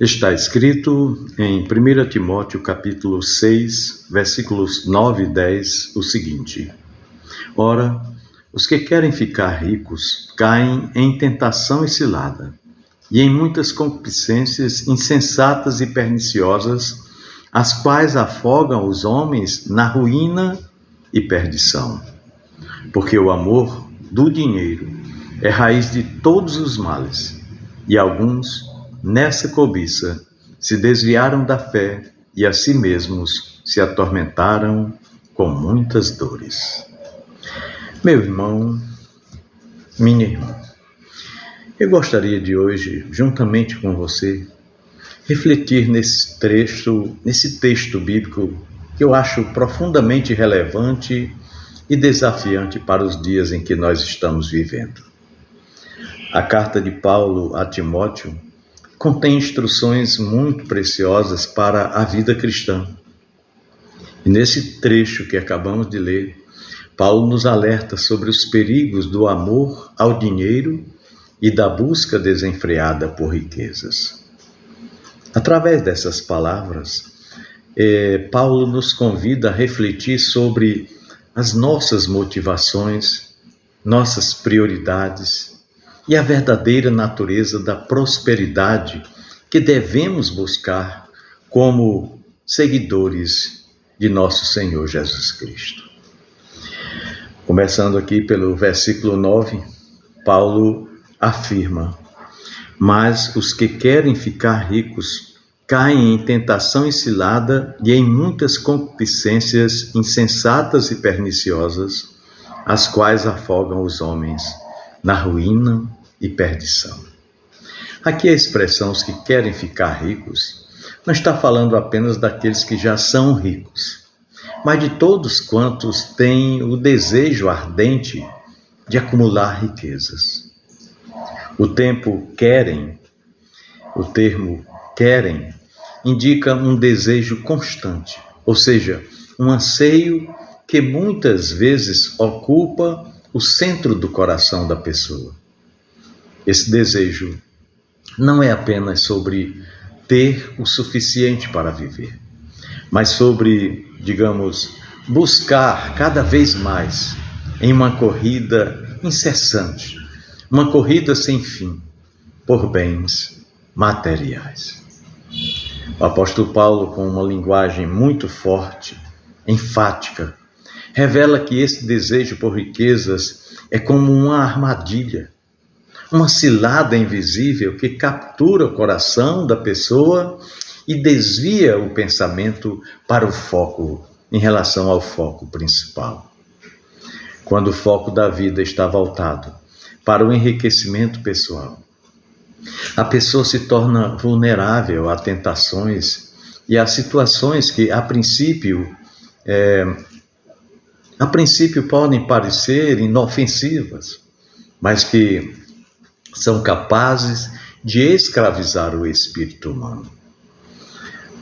Está escrito em 1 Timóteo capítulo 6, versículos 9 e 10, o seguinte: Ora, os que querem ficar ricos caem em tentação e cilada, e em muitas concupiscências insensatas e perniciosas, as quais afogam os homens na ruína e perdição. Porque o amor do dinheiro é raiz de todos os males, e alguns, nessa cobiça, se desviaram da fé e a si mesmos se atormentaram com muitas dores. Meu irmão, minha irmã, eu gostaria de hoje, juntamente com você, refletir nesse texto bíblico que eu acho profundamente relevante e desafiante para os dias em que nós estamos vivendo. A carta de Paulo a Timóteo contém instruções muito preciosas para a vida cristã. E nesse trecho que acabamos de ler, Paulo nos alerta sobre os perigos do amor ao dinheiro e da busca desenfreada por riquezas. Através dessas palavras, Paulo nos convida a refletir sobre as nossas motivações, nossas prioridades e a verdadeira natureza da prosperidade que devemos buscar como seguidores de nosso Senhor Jesus Cristo. Começando aqui pelo versículo 9, Paulo afirma: Mas os que querem ficar ricos caem em tentação e cilada e em muitas concupiscências insensatas e perniciosas, as quais afogam os homens na ruína e perdição. Aqui a expressão os que querem ficar ricos não está falando apenas daqueles que já são ricos, mas de todos quantos têm o desejo ardente de acumular riquezas. O termo querem indica um desejo constante, ou seja, um anseio que muitas vezes ocupa o centro do coração da pessoa. Esse desejo não é apenas sobre ter o suficiente para viver, mas sobre, buscar cada vez mais em uma corrida incessante, uma corrida sem fim por bens materiais. O apóstolo Paulo, com uma linguagem muito forte, enfática, revela que esse desejo por riquezas é como uma armadilha, uma cilada invisível que captura o coração da pessoa e desvia o pensamento para o foco, em relação ao foco principal. Quando o foco da vida está voltado para o enriquecimento pessoal, a pessoa se torna vulnerável a tentações e a situações que, a princípio podem parecer inofensivas, mas que são capazes de escravizar o espírito humano.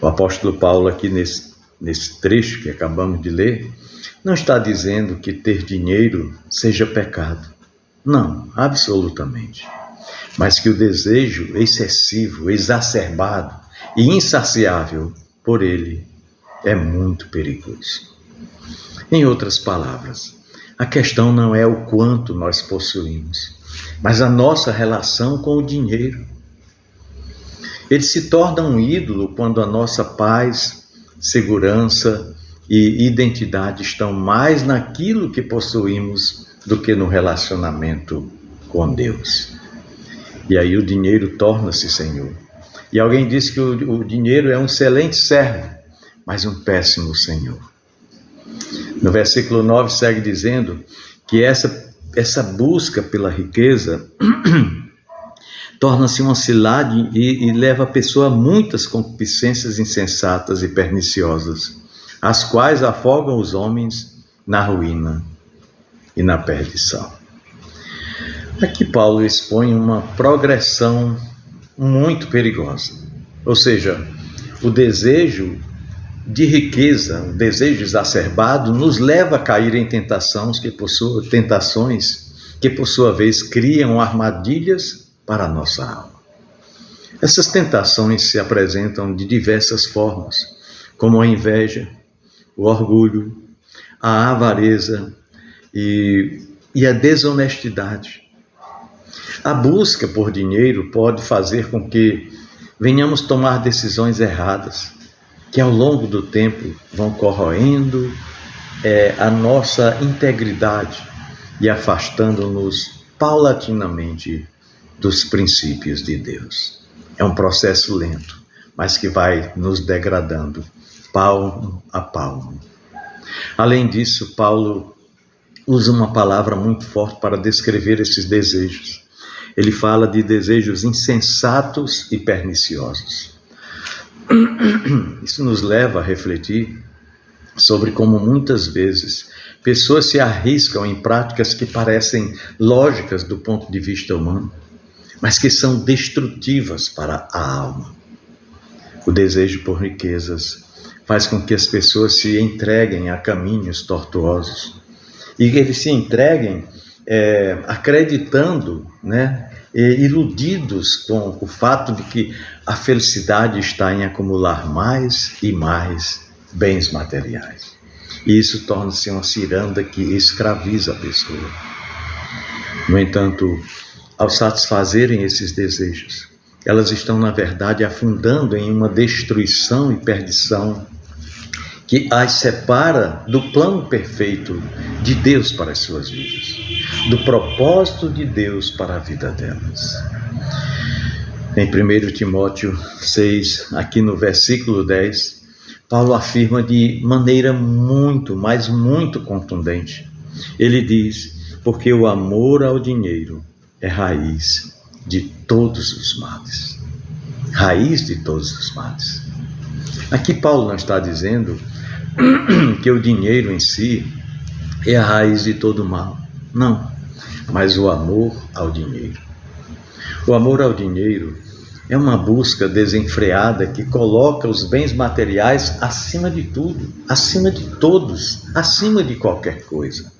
O apóstolo Paulo, aqui nesse trecho que acabamos de ler, não está dizendo que ter dinheiro seja pecado. Não, absolutamente. Mas que o desejo excessivo, exacerbado e insaciável por ele é muito perigoso. Em outras palavras, a questão não é o quanto nós possuímos, mas a nossa relação com o dinheiro. Ele se torna um ídolo quando a nossa paz, segurança e identidade estão mais naquilo que possuímos do que no relacionamento com Deus. E aí o dinheiro torna-se senhor. E alguém disse que o dinheiro é um excelente servo, mas um péssimo senhor. No versículo 9 segue dizendo que essa busca pela riqueza torna-se uma cilada e leva a pessoa a muitas concupiscências insensatas e perniciosas, as quais afogam os homens na ruína e na perdição. Aqui Paulo expõe uma progressão muito perigosa, ou seja, o desejo de riqueza, o desejo exacerbado, nos leva a cair em tentações que, por sua vez, criam armadilhas para a nossa alma. Essas tentações se apresentam de diversas formas, como a inveja, o orgulho, a avareza e a desonestidade. A busca por dinheiro pode fazer com que venhamos tomar decisões erradas, que ao longo do tempo vão corroendo a nossa integridade e afastando-nos paulatinamente dos princípios de Deus. É um processo lento, mas que vai nos degradando palmo a palmo. Além disso, Paulo usa uma palavra muito forte para descrever esses desejos. Ele fala de desejos insensatos e perniciosos. Isso nos leva a refletir sobre como muitas vezes pessoas se arriscam em práticas que parecem lógicas do ponto de vista humano, mas que são destrutivas para a alma. O desejo por riquezas faz com que as pessoas se entreguem a caminhos tortuosos e que eles se entreguem acreditando, iludidos com o fato de que a felicidade está em acumular mais e mais bens materiais. E isso torna-se uma ciranda que escraviza a pessoa. No entanto, ao satisfazerem esses desejos, elas estão, na verdade, afundando em uma destruição e perdição que as separa do plano perfeito de Deus para as suas vidas, do propósito de Deus para a vida delas. Em 1 Timóteo 6, aqui no versículo 10, Paulo afirma de maneira muito, mas muito contundente. Ele diz: porque o amor ao dinheiro é raiz de todos os males. Raiz de todos os males. Aqui Paulo não está dizendo que o dinheiro em si é a raiz de todo mal. Não, mas o amor ao dinheiro. O amor ao dinheiro é uma busca desenfreada que coloca os bens materiais acima de tudo, acima de todos, acima de qualquer coisa,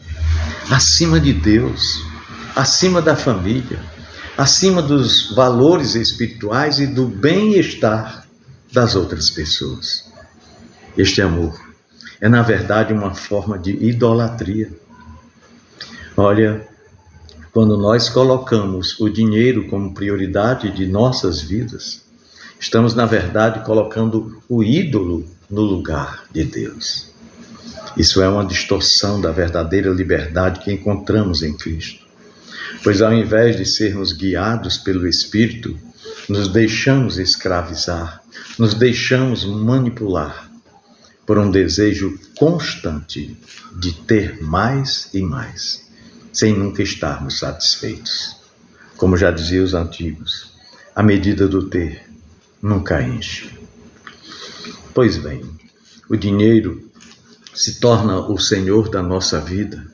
acima de Deus, acima da família, acima dos valores espirituais e do bem-estar das outras pessoas. Este amor é, na verdade, uma forma de idolatria. Olha, quando nós colocamos o dinheiro como prioridade de nossas vidas, estamos, na verdade, colocando o ídolo no lugar de Deus. Isso é uma distorção da verdadeira liberdade que encontramos em Cristo. Pois ao invés de sermos guiados pelo Espírito, nos deixamos escravizar, nos deixamos manipular por um desejo constante de ter mais e mais, sem nunca estarmos satisfeitos. Como já diziam os antigos, a medida do ter nunca enche. Pois bem, o dinheiro se torna o Senhor da nossa vida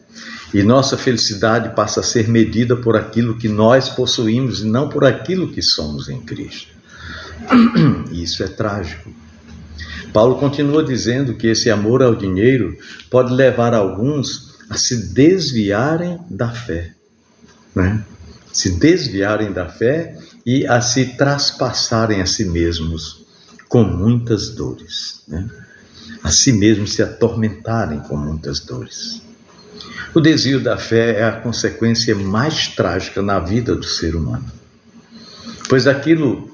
e nossa felicidade passa a ser medida por aquilo que nós possuímos e não por aquilo que somos em Cristo. Isso é trágico. Paulo continua dizendo que esse amor ao dinheiro pode levar alguns a se desviarem da fé, Se desviarem da fé e a se traspassarem a si mesmos com muitas dores, A si mesmos se atormentarem com muitas dores. O desvio da fé é a consequência mais trágica na vida do ser humano, pois aquilo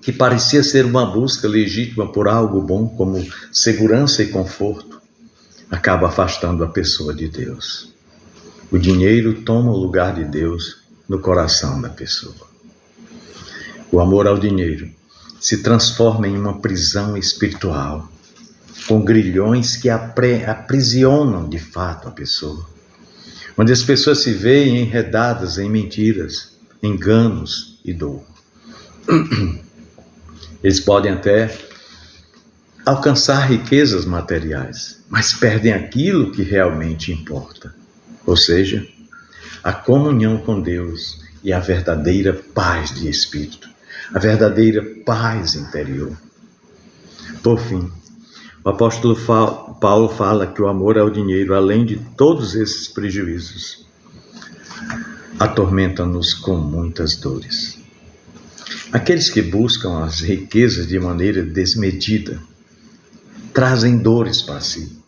que parecia ser uma busca legítima por algo bom, como segurança e conforto, acaba afastando a pessoa de Deus. O dinheiro toma o lugar de Deus no coração da pessoa. O amor ao dinheiro se transforma em uma prisão espiritual, com grilhões que aprisionam de fato a pessoa, onde as pessoas se veem enredadas em mentiras, enganos e dor. Eles podem até alcançar riquezas materiais, mas perdem aquilo que realmente importa, ou seja, a comunhão com Deus e a verdadeira paz de espírito, a verdadeira paz interior. Por fim, o apóstolo Paulo fala que o amor ao dinheiro, além de todos esses prejuízos, atormenta-nos com muitas dores. Aqueles que buscam as riquezas de maneira desmedida trazem dores para si.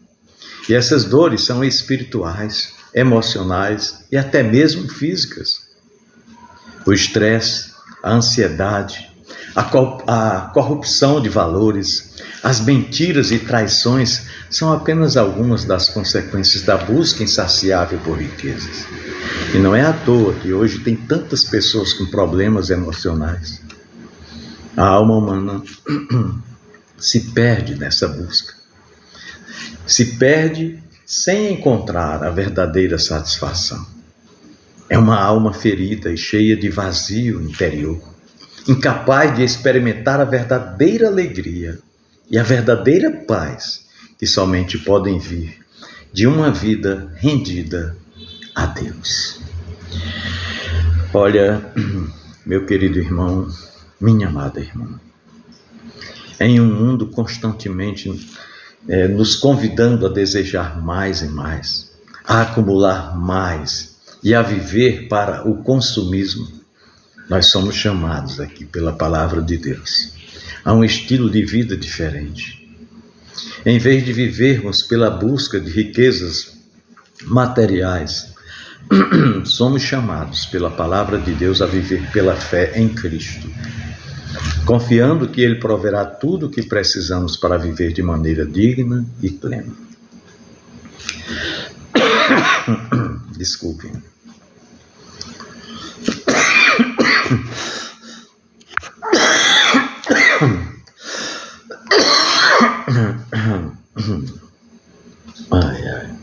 E essas dores são espirituais, emocionais e até mesmo físicas. O estresse, a ansiedade, a corrupção de valores, as mentiras e traições são apenas algumas das consequências da busca insaciável por riquezas. E não é à toa que hoje tem tantas pessoas com problemas emocionais. A alma humana se perde nessa busca. Se perde sem encontrar a verdadeira satisfação. É uma alma ferida e cheia de vazio interior, incapaz de experimentar a verdadeira alegria e a verdadeira paz que somente podem vir de uma vida rendida a Deus. Olha, meu querido irmão, minha amada irmã, em um mundo constantemente nos convidando a desejar mais e mais, a acumular mais e a viver para o consumismo, nós somos chamados aqui pela palavra de Deus a um estilo de vida diferente. Em vez de vivermos pela busca de riquezas materiais, somos chamados pela palavra de Deus a viver pela fé em Cristo, confiando que Ele proverá tudo o que precisamos para viver de maneira digna e plena. Desculpem. Ai, ai.